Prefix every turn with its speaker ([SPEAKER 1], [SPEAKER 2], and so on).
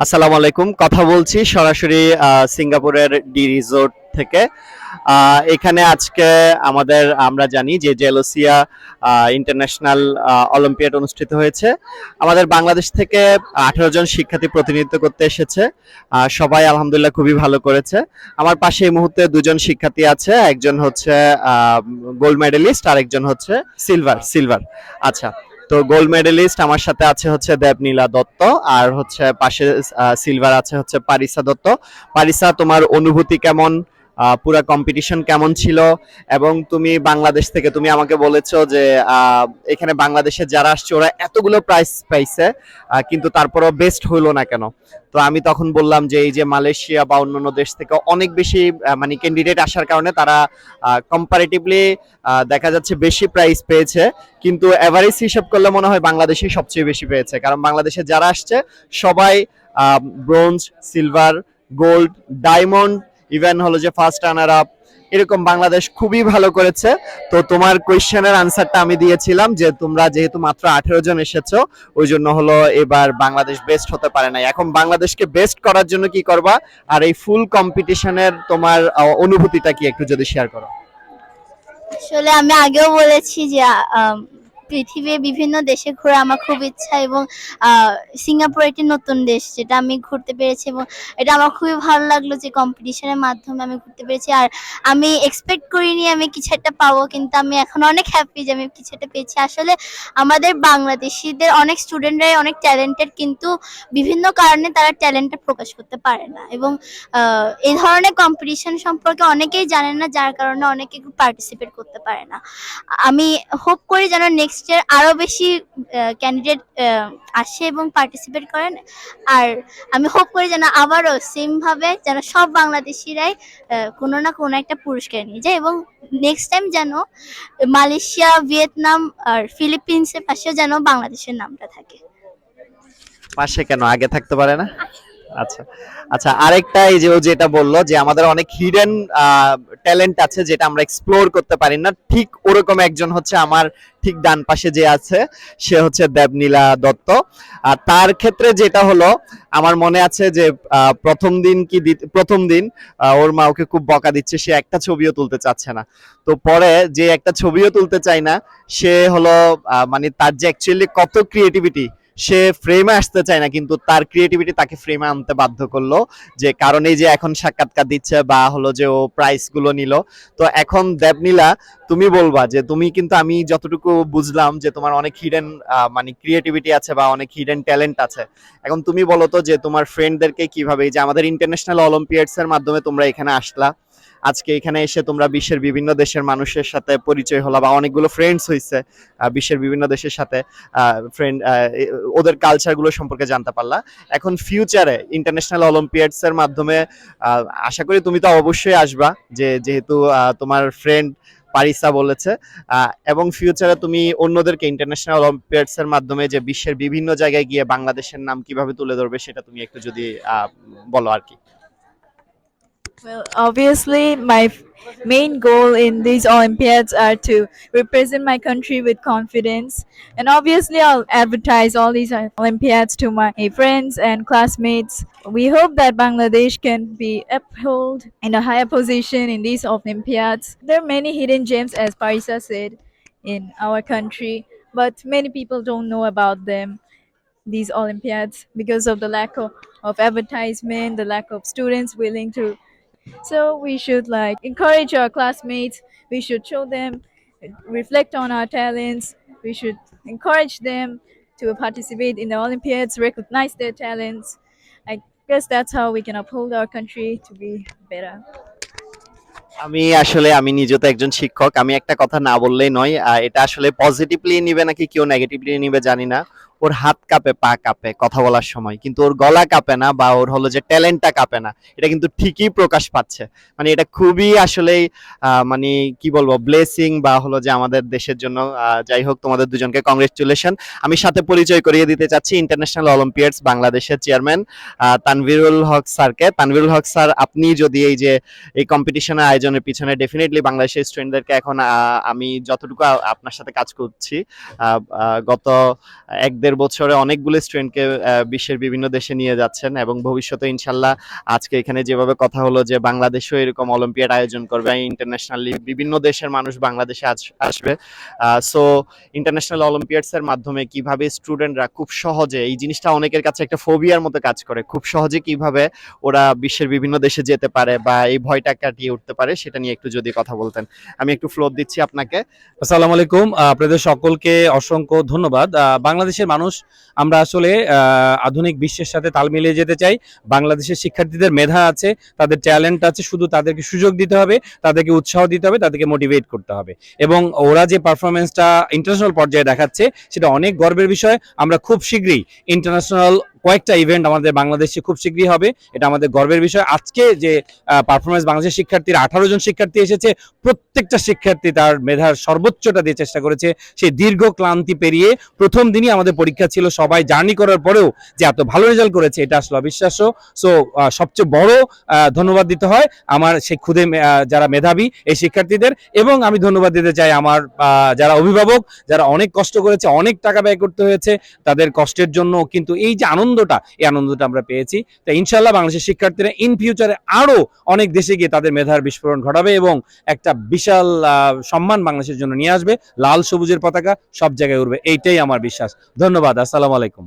[SPEAKER 1] আসসালামু আলাইকুম। কথা বলছি সরাসরি সিঙ্গাপুরের ডি রিসোর্ট থেকে। এখানে আজকে আমরা জানি যে জেলোসিয়া ইন্টারন্যাশনাল অলিম্পিয়াড অনুষ্ঠিত হয়েছে। আমাদের বাংলাদেশ থেকে 18 জন শিক্ষার্থী প্রতিনিধিত্ব করতে এসেছে। সবাই আলহামদুলিল্লাহ খুবই ভালো করেছে। আমার পাশে এই মুহূর্তে দুজন শিক্ষার্থী আছে, একজন হচ্ছে গোল্ড মেডেলিস্ট আর একজন হচ্ছে সিলভার সিলভার। আচ্ছা, তো গোল্ড মেডেলিস্ট আমার সাথে আছে হচ্ছে দেবনীলা দত্ত, আর হচ্ছে পাশে সিলভার আছে হচ্ছে পারিসা দত্ত। পারিসা, তোমার অনুভূতি কেমন? পুরা কম্পিটিশন কেমন ছিল? এবং তুমি বাংলাদেশ থেকে, তুমি আমাকে বলেছো যে এখানে বাংলাদেশে যারা আসছে ওরা এতগুলো প্রাইজ পাইছে, কিন্তু তারপরও বেস্ট হইলো না কেন? তো আমি তখন বললাম যে এই যে মালয়েশিয়া বা অন্যান্য দেশ থেকে অনেক বেশি মানে ক্যান্ডিডেট আসার কারণে তারা কম্পারেটিভলি দেখা যাচ্ছে বেশি প্রাইজ পেয়েছে, কিন্তু এভারেজ হিসাব করলে মনে হয় বাংলাদেশই সবচেয়ে বেশি পেয়েছে, কারণ বাংলাদেশে যারা আসছে সবাই bronze, silver, gold, diamond, even হলো যে ফার্স্ট রানার আপ, এরকম বাংলাদেশ খুবই ভালো করেছে। তো তোমার কোয়েশ্চেনের আনসারটা আমি দিয়েছিলাম যে তোমরা যেহেতু মাত্র 18 জন এসেছো, ওই জন্য হলো এবার বাংলাদেশ বেস্ট হতে পারে নাই। এখন বাংলাদেশকে বেস্ট করার জন্য কি করবা, আর এই ফুল কম্পিটিশনের তোমার অনুভূতিটা কি একটু যদি শেয়ার করো।
[SPEAKER 2] আসলে আমি আগেও বলেছি যে পৃথিবীর বিভিন্ন দেশে ঘোরা আমার খুব ইচ্ছা, এবং সিঙ্গাপুর একটি নতুন দেশ যেটা আমি ঘুরতে পেরেছি, এবং এটা আমার খুবই ভালো লাগলো যে কম্পিটিশনের মাধ্যমে আমি ঘুরতে পেরেছি। আর আমি এক্সপেক্ট করিনি আমি কিছু একটা পাবো, কিন্তু আমি এখন অনেক হ্যাপি যে আমি কিছু একটা পেয়েছি। আসলে আমাদের বাংলাদেশিদের অনেক স্টুডেন্টরাই অনেক ট্যালেন্টেড, কিন্তু বিভিন্ন কারণে তারা ট্যালেন্টটা প্রকাশ করতে পারে না, এবং এই ধরনের কম্পিটিশন সম্পর্কে অনেকেই জানে না, যার কারণে অনেকে পার্টিসিপেট করতে পারে না। আমি হোপ করি যেন নেক্সট ইয়ার আরো বেশি ক্যান্ডিডেট আসে এবং পার্টিসিপেট করেন। আর আমি হোপ করি যেন আবারও সেম ভাবে যেন সব বাংলাদেশিরাই কোনো না কোনো একটা পুরস্কার নিয়ে যায়, এবং নেক্সট টাইম যেন মালয়েশিয়া, ভিয়েতনাম আর ফিলিপিন্সের পাশেও যেন বাংলাদেশের নামটা থাকে।
[SPEAKER 1] পাশে কেন, আগে থাকতে পারে না? আচ্ছা আচ্ছা, আরেকটা এই যে ও যেটা বললো যে আমাদের অনেক হিডেন ট্যালেন্ট আছে যেটা আমরা এক্সপ্লোর করতে পারি না, ঠিক ওরকম একজন হচ্ছে আমার ঠিক ডান পাশে যে আছে, সে হচ্ছে দেবনীলা দত্ত। আর তার ক্ষেত্রে যেটা হলো, আমার মনে আছে যে প্রথম দিন প্রথম দিন ওর মা ওকে খুব বকা দিচ্ছে, সে একটা ছবিও তুলতে চাচ্ছে না। তো পরে যে একটা ছবিও তুলতে চায় না, সে হলো মানে তার যে অ্যাকচুয়ালি কত ক্রিয়েটিভিটি, সে ফ্রেমে আসতে চায় না, কিন্তু তার ক্রিয়েটিভিটি তাকে ফ্রেমে আনতে বাধ্য করলো, যে কারণে যে এখন সাক্ষাৎকার দিচ্ছে বা হলো যে ও প্রাইস গুলো নিল। তো এখন দেবনীলা, তুমি বলবা যে তুমি কিন্তু, আমি যতটুকু বুঝলাম যে তোমার অনেক হিডেন মানে ক্রিয়েটিভিটি আছে বা অনেক হিডেন ট্যালেন্ট আছে। এখন তুমি বলো তো যে তোমার ফ্রেন্ডদেরকে কিভাবে, যে আমাদের ইন্টারন্যাশনাল অলিম্পিয়াডস এর মাধ্যমে তোমরা এখানে আসলা, আজকে এখানে এসে তোমরা বিশ্বের বিভিন্ন দেশের মানুষের সাথে পরিচয় হলো বা অনেকগুলো ফ্রেন্ডস হয়েছে বিশ্বের বিভিন্ন দেশের সাথে, ফ্রেন্ড, ওদের কালচারগুলো সম্পর্কে জানতে পারলা। এখন ফিউচারে ইন্টারন্যাশনাল অলিম্পিয়াডস এর মাধ্যমে আশা করি তুমি তো অবশ্যই আসবা, যে যেহেতু তোমার ফ্রেন্ড পারিসা বলেছে, এবং ফিউচারে তুমি অন্যদেরকে ইন্টারন্যাশনাল অলিম্পিয়াডস এর মাধ্যমে যে বিশ্বের বিভিন্ন জায়গায় গিয়ে বাংলাদেশের নাম কিভাবে তুলে ধরবে, সেটা তুমি একটু যদি বলো আর কি।
[SPEAKER 3] Well, obviously, my main goal in these Olympiads are to represent my country with confidence. And obviously, I'll advertise all these Olympiads to my friends and classmates. We hope that Bangladesh can be upheld in a higher position in these Olympiads. There are many hidden gems, as Parisa said, in our country, but many people don't know about them, these Olympiads, because of the lack of advertisement, the lack of students willing to. So we should like encourage our classmates. We should show them, reflect on our talents. We should encourage them to participate in the Olympiads, recognize their talents. I guess that's how we can uphold our country to be better.
[SPEAKER 1] আমি নিজে তো একজন শিক্ষক, আমি একটা কথা না বললেই নয়। এটা আসলে পজিটিভলি নিবে নাকি কেউ নেগেটিভলি নিবে জানি না। ওর হাত কাঁপে, পা কাঁপে কথা বলার সময়, কিন্তু ওর গলা কাঁপে না বা ওর হলো যে ট্যালেন্টটা কাঁপে না, এটা কিন্তু ঠিকই প্রকাশ পাচ্ছে। মানে এটা খুবই আসলে মানে কি বলবো, ব্লেসিং বা হলো যে আমাদের দেশের জন্য। যাই হোক, তোমাদের দুজনকে কংগ্রেচুলেশন। আমি সাথে পরিচয় করিয়ে দিতে চাচ্ছি ইন্টারন্যাশনাল অলিম্পিয়াডস বাংলাদেশের চেয়ারম্যান তানভীরুল হক স্যারকে। তানভীরুল হক স্যার, আপনি যদি এই যে এই কম্পিটিশনের আয়োজনের পিছনে ডেফিনেটলি বাংলাদেশের স্টুডেন্টদেরকে, এখন আমি যতটুকু আপনার সাথে কাজ করছি গত 1-1.5 1.5 বছরে অনেকগুলো স্টুডেন্টকে বিশ্বের বিভিন্ন দেশে নিয়ে যাচ্ছেন এবং ভবিষ্যতে ইনশাল্লাহ আজকে এখানে যেভাবে কথা হলো যে বাংলাদেশও এরকম অলিম্পিয়াড আয়োজন করবে, ইন্টারন্যাশনালি বিভিন্ন দেশের মানুষ বাংলাদেশে আসবে। সো ইন্টারন্যাশনাল অলিম্পিয়াডস এর মাধ্যমে কিভাবে স্টুডেন্টরা খুব সহজে, এই জিনিসটা অনেকের কাছে একটা ফোবিয়ার মতো কাজ করে, খুব সহজে কিভাবে ওরা বিশ্বের বিভিন্ন দেশে যেতে পারে বা এই ভয়টা কাটিয়ে উঠতে পারে সেটা নিয়ে একটু যদি কথা বলতেন। আমি একটু ফ্লোর দিচ্ছি আপনাকে।
[SPEAKER 4] আসসালামু আলাইকুম, আপনাদের সকলকে অসংখ্য ধন্যবাদ। বাংলাদেশের মানুষ আমরা আসলে আধুনিক বিশ্বের সাথে তাল মিলিয়ে যেতে চাই। বাংলাদেশের শিক্ষার্থীদের মেধা আছে, তাদের ট্যালেন্ট আছে, শুধু তাদেরকে সুযোগ দিতে হবে, তাদেরকে উৎসাহ দিতে হবে, তাদেরকে মোটিভেট করতে হবে। এবং ওরা যে পারফরমেন্সটা ইন্টারন্যাশনাল পর্যায়ে দেখাচ্ছে সেটা অনেক গর্বের বিষয়। আমরা খুব শীঘ্রই ইন্টারন্যাশনাল কয়েকটা ইভেন্ট আমাদের বাংলাদেশে খুব শীঘ্রই হবে, এটা আমাদের গর্বের বিষয়। আজকে যে পারফরমেন্স বাংলাদেশের শিক্ষার্থীরা 18 জন শিক্ষার্থী এসেছে, প্রত্যেকটা শিক্ষার্থী তার মেধার সর্বোচ্চটা দিয়ে চেষ্টা করেছে। সেই দীর্ঘ ক্লান্তি পেরিয়ে প্রথম দিনই আমাদের পরীক্ষা ছিল, সবাই জার্নি করার পরেও যে এত ভালো রেজাল্ট করেছে এটা আসলে অবিশ্বাস্য। সো সবচেয়ে বড় ধন্যবাদ দিতে হয় আমার সেই খুদে যারা মেধাবী এই শিক্ষার্থীদের, এবং আমি ধন্যবাদ দিতে চাই আমার যারা অভিভাবক, যারা অনেক কষ্ট করেছে, অনেক টাকা ব্যয় করতে হয়েছে তাদের কষ্টের জন্য, কিন্তু এই যে আনন্দটা, এই আনন্দটা আমরা পেয়েছি। তাই ইনশাল্লাহ বাংলাদেশের শিক্ষার্থীরা ইন ফিউচারে আরো অনেক দেশে গিয়ে তাদের মেধার বিস্ফোরণ ঘটাবে এবং একটা বিশাল সম্মান বাংলাদেশের জন্য নিয়ে আসবে। লাল সবুজের পতাকা সব জায়গায় উড়বে, এইটাই আমার বিশ্বাস। ধন্যবাদ। আসসালামু আলাইকুম।